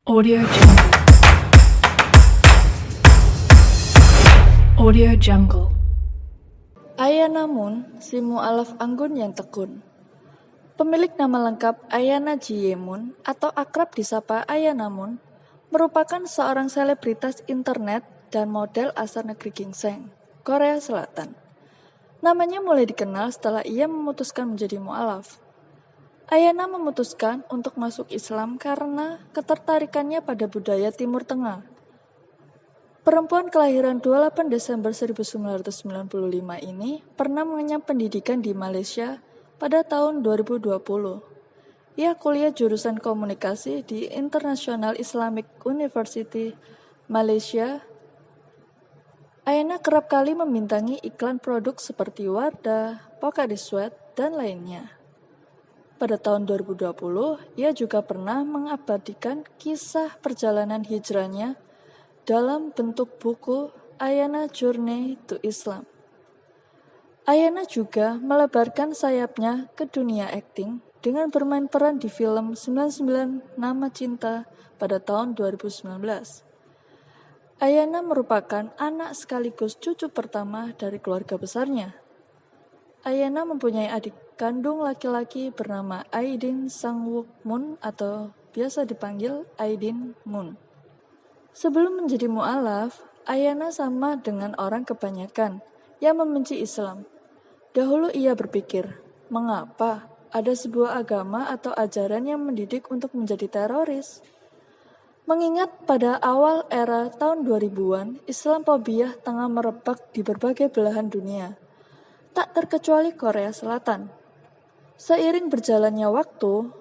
Audio Jungle. Audio Jungle. Ayana Moon, si mu'alaf anggun yang tekun. Pemilik nama lengkap Ayana Jie Moon atau akrab disapa Ayana Moon, merupakan seorang selebritas internet dan model asal negeri Ginseng, Korea Selatan. Namanya mulai dikenal setelah ia memutuskan menjadi mu'alaf. Ayana memutuskan untuk masuk Islam karena ketertarikannya pada budaya Timur Tengah. Perempuan kelahiran 28 Desember 1995 ini pernah mengenyam pendidikan di Malaysia pada tahun 2020. Ia kuliah jurusan komunikasi di International Islamic University, Malaysia. Ayana kerap kali membintangi iklan produk seperti Wardah, Pocari Sweat, dan lainnya. Pada tahun 2020, ia juga pernah mengabadikan kisah perjalanan hijrahnya dalam bentuk buku Ayana Journey to Islam. Ayana juga melebarkan sayapnya ke dunia akting dengan bermain peran di film 99 Nama Cinta pada tahun 2019. Ayana merupakan anak sekaligus cucu pertama dari keluarga besarnya. Ayana mempunyai adik kandung laki-laki bernama Aidin Sangwook Moon atau biasa dipanggil Aidin Moon. Sebelum menjadi mu'alaf, Ayana sama dengan orang kebanyakan yang membenci Islam. Dahulu ia berpikir, mengapa ada sebuah agama atau ajaran yang mendidik untuk menjadi teroris? Mengingat pada awal era tahun 2000-an, Islamophobia tengah merebak di berbagai belahan dunia, tak terkecuali Korea Selatan. Seiring berjalannya waktu,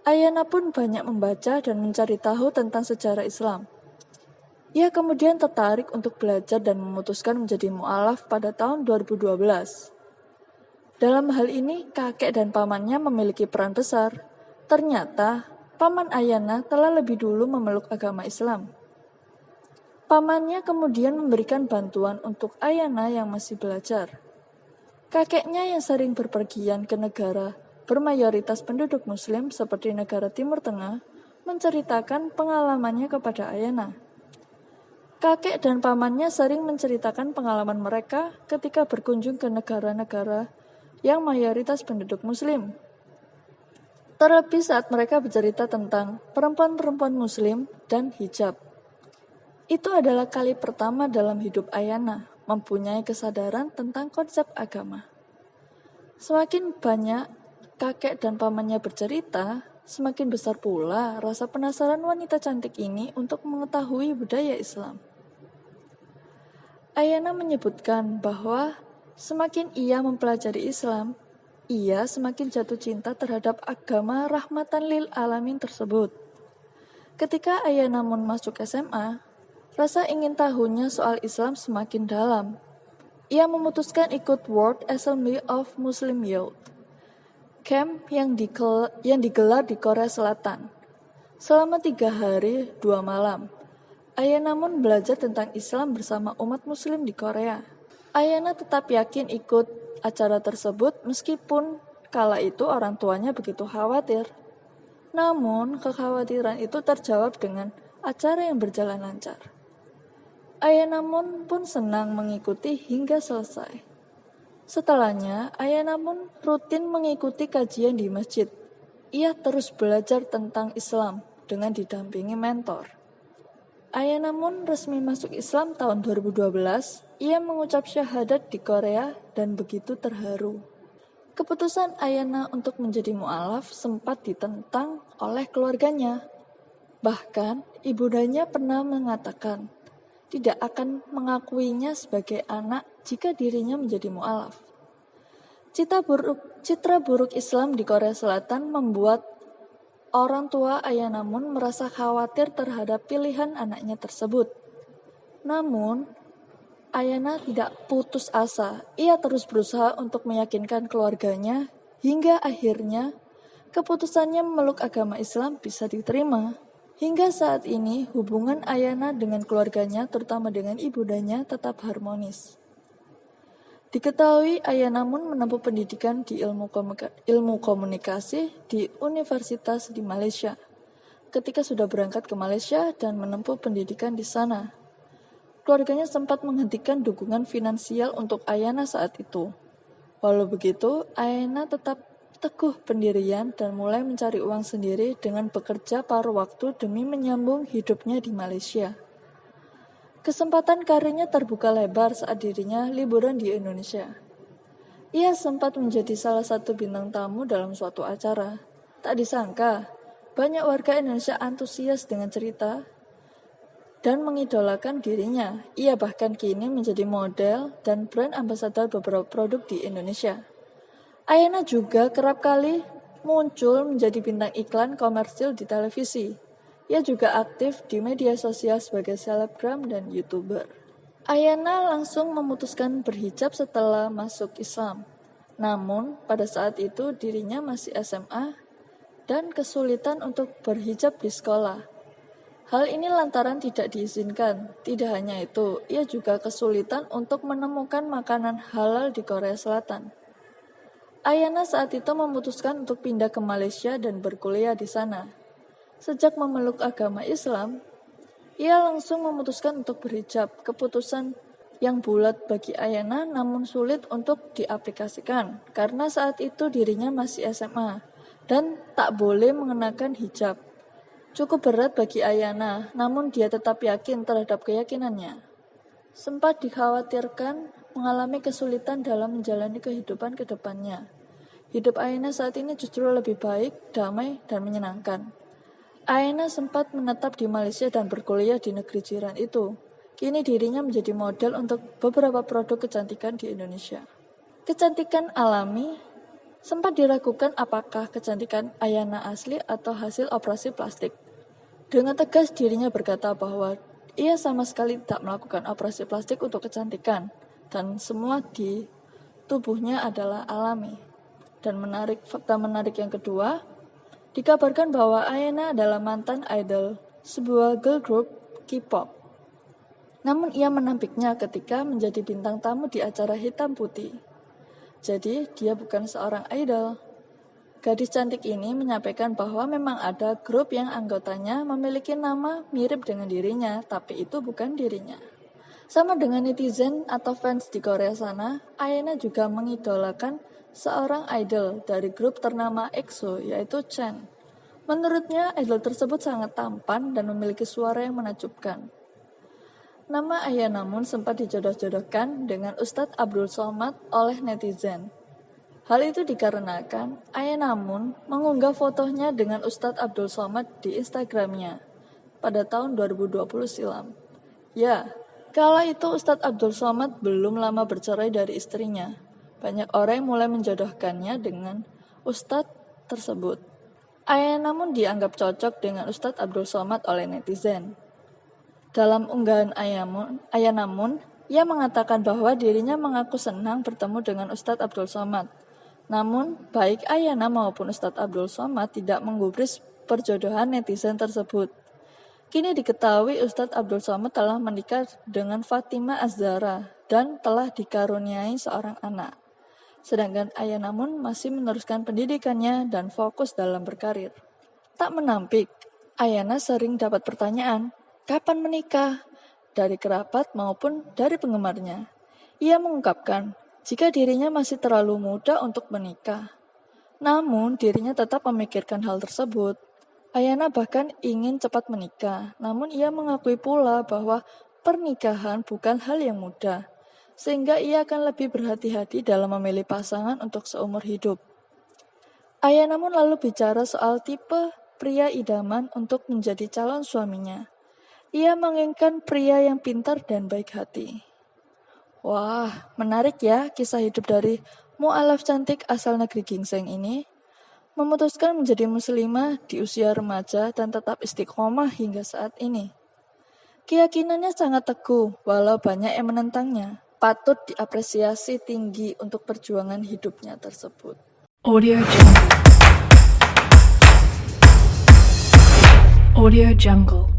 Ayana pun banyak membaca dan mencari tahu tentang sejarah Islam. Ia kemudian tertarik untuk belajar dan memutuskan menjadi mu'alaf pada tahun 2012. Dalam hal ini, kakek dan pamannya memiliki peran besar. Ternyata, paman Ayana telah lebih dulu memeluk agama Islam. Pamannya kemudian memberikan bantuan untuk Ayana yang masih belajar. Kakeknya yang sering berpergian ke negara bermayoritas penduduk Muslim seperti negara Timur Tengah menceritakan pengalamannya kepada Ayana. Kakek dan pamannya sering menceritakan pengalaman mereka ketika berkunjung ke negara-negara yang mayoritas penduduk Muslim. Terlebih saat mereka bercerita tentang perempuan-perempuan Muslim dan hijab. Itu adalah kali pertama dalam hidup Ayana mempunyai kesadaran tentang konsep agama. Semakin banyak kakek dan pamannya bercerita, semakin besar pula rasa penasaran wanita cantik ini untuk mengetahui budaya Islam. Ayana menyebutkan bahwa semakin ia mempelajari Islam, ia semakin jatuh cinta terhadap agama rahmatan lil alamin tersebut. Ketika Ayana masuk SMA, rasa ingin tahunya soal Islam semakin dalam. Ia memutuskan ikut World Assembly of Muslim Youth, camp yang digelar di Korea Selatan. Selama 3 hari 2 malam, Ayana belajar tentang Islam bersama umat Muslim di Korea. Ayana tetap yakin ikut acara tersebut meskipun kala itu orang tuanya begitu khawatir. Namun, kekhawatiran itu terjawab dengan acara yang berjalan lancar. Ayana pun senang mengikuti hingga selesai. Setelahnya, Ayana rutin mengikuti kajian di masjid. Ia terus belajar tentang Islam dengan didampingi mentor. Ayana resmi masuk Islam tahun 2012. Ia mengucap syahadat di Korea dan begitu terharu. Keputusan Ayana untuk menjadi mu'alaf sempat ditentang oleh keluarganya. Bahkan, ibundanya pernah mengatakan tidak akan mengakuinya sebagai anak jika dirinya menjadi mu'alaf. Citra buruk Islam di Korea Selatan membuat orang tua Ayana merasa khawatir terhadap pilihan anaknya tersebut. Namun, Ayana tidak putus asa. Ia terus berusaha untuk meyakinkan keluarganya hingga akhirnya keputusannya memeluk agama Islam bisa diterima. Hingga saat ini, hubungan Ayana dengan keluarganya, terutama dengan ibundanya, tetap harmonis. Diketahui Ayana menempuh pendidikan di ilmu komunikasi di universitas di Malaysia. ketika sudah berangkat ke Malaysia dan menempuh pendidikan di sana. Keluarganya sempat menghentikan dukungan finansial untuk Ayana saat itu. Walau begitu, Ayana tetap teguh pendirian dan mulai mencari uang sendiri dengan bekerja paruh waktu demi menyambung hidupnya di Malaysia. Kesempatan karirnya terbuka lebar saat dirinya liburan di Indonesia. Ia sempat menjadi salah satu bintang tamu dalam suatu acara. Tak disangka, banyak warga Indonesia antusias dengan cerita dan mengidolakan dirinya. Ia bahkan kini menjadi model dan brand ambassador beberapa produk di Indonesia. Ayana juga kerap kali muncul menjadi bintang iklan komersil di televisi. Ia juga aktif di media sosial sebagai selebgram dan YouTuber. Ayana langsung memutuskan berhijab setelah masuk Islam. Namun, pada saat itu dirinya masih SMA dan kesulitan untuk berhijab di sekolah. Hal ini lantaran tidak diizinkan. Tidak hanya itu, ia juga kesulitan untuk menemukan makanan halal di Korea Selatan. Ayana saat itu memutuskan untuk pindah ke Malaysia dan berkuliah di sana. Sejak memeluk agama Islam, ia langsung memutuskan untuk berhijab. Keputusan yang bulat bagi Ayana namun sulit untuk diaplikasikan karena saat itu dirinya masih SMA dan tak boleh mengenakan hijab. Cukup berat bagi Ayana, namun dia tetap yakin terhadap keyakinannya. Sempat dikhawatirkan mengalami kesulitan dalam menjalani kehidupan ke depannya. Hidup Ayana saat ini justru lebih baik, damai, dan menyenangkan. Ayana sempat menetap di Malaysia dan berkuliah di negeri jiran itu. Kini dirinya menjadi model untuk beberapa produk kecantikan di Indonesia. Kecantikan alami sempat diragukan apakah kecantikan Ayana asli atau hasil operasi plastik. Dengan tegas dirinya berkata bahwa ia sama sekali tak melakukan operasi plastik untuk kecantikan dan semua di tubuhnya adalah alami. Dan fakta menarik yang kedua, dikabarkan bahwa Ayana adalah mantan idol sebuah girl group K-pop. Namun ia menampiknya ketika menjadi bintang tamu di acara hitam putih. Jadi dia bukan seorang idol. Gadis cantik ini menyampaikan bahwa memang ada grup yang anggotanya memiliki nama mirip dengan dirinya, tapi itu bukan dirinya. Sama dengan netizen atau fans di Korea sana, Ayana juga mengidolakan seorang idol dari grup ternama EXO, yaitu Chen. Menurutnya, idol tersebut sangat tampan dan memiliki suara yang menakjubkan. Nama Ayana namun sempat dijodoh-jodohkan dengan Ustadz Abdul Somad oleh netizen. Hal itu dikarenakan Ayana namun mengunggah fotonya dengan Ustadz Abdul Somad di Instagramnya pada tahun 2020 silam. Ya, kala itu Ustadz Abdul Somad belum lama bercerai dari istrinya. Banyak orang mulai menjodohkannya dengan Ustadz tersebut. Ayana namun dianggap cocok dengan Ustadz Abdul Somad oleh netizen. Dalam unggahan Ayana namun, ia mengatakan bahwa dirinya mengaku senang bertemu dengan Ustadz Abdul Somad. Namun, baik Ayana maupun Ustadz Abdul Somad tidak menggubris perjodohan netizen tersebut. Kini diketahui Ustadz Abdul Somad telah menikah dengan Fatima Az-Zahra dan telah dikaruniai seorang anak. Sedangkan Ayana namun masih meneruskan pendidikannya dan fokus dalam berkarir. Tak menampik, Ayana sering dapat pertanyaan, kapan menikah? Dari kerabat maupun dari penggemarnya. Ia mengungkapkan, jika dirinya masih terlalu muda untuk menikah. Namun, dirinya tetap memikirkan hal tersebut. Ayana bahkan ingin cepat menikah, namun ia mengakui pula bahwa pernikahan bukan hal yang mudah. Sehingga ia akan lebih berhati-hati dalam memilih pasangan untuk seumur hidup. Ayana namun lalu bicara soal tipe pria idaman untuk menjadi calon suaminya. Ia menginginkan pria yang pintar dan baik hati. Wah, menarik ya kisah hidup dari mu'alaf cantik asal negeri gingseng ini. Memutuskan menjadi muslimah di usia remaja dan tetap istiqomah hingga saat ini. Keyakinannya sangat teguh walau banyak yang menentangnya. Patut diapresiasi tinggi untuk perjuangan hidupnya tersebut. Audio Jungle. Audio Jungle.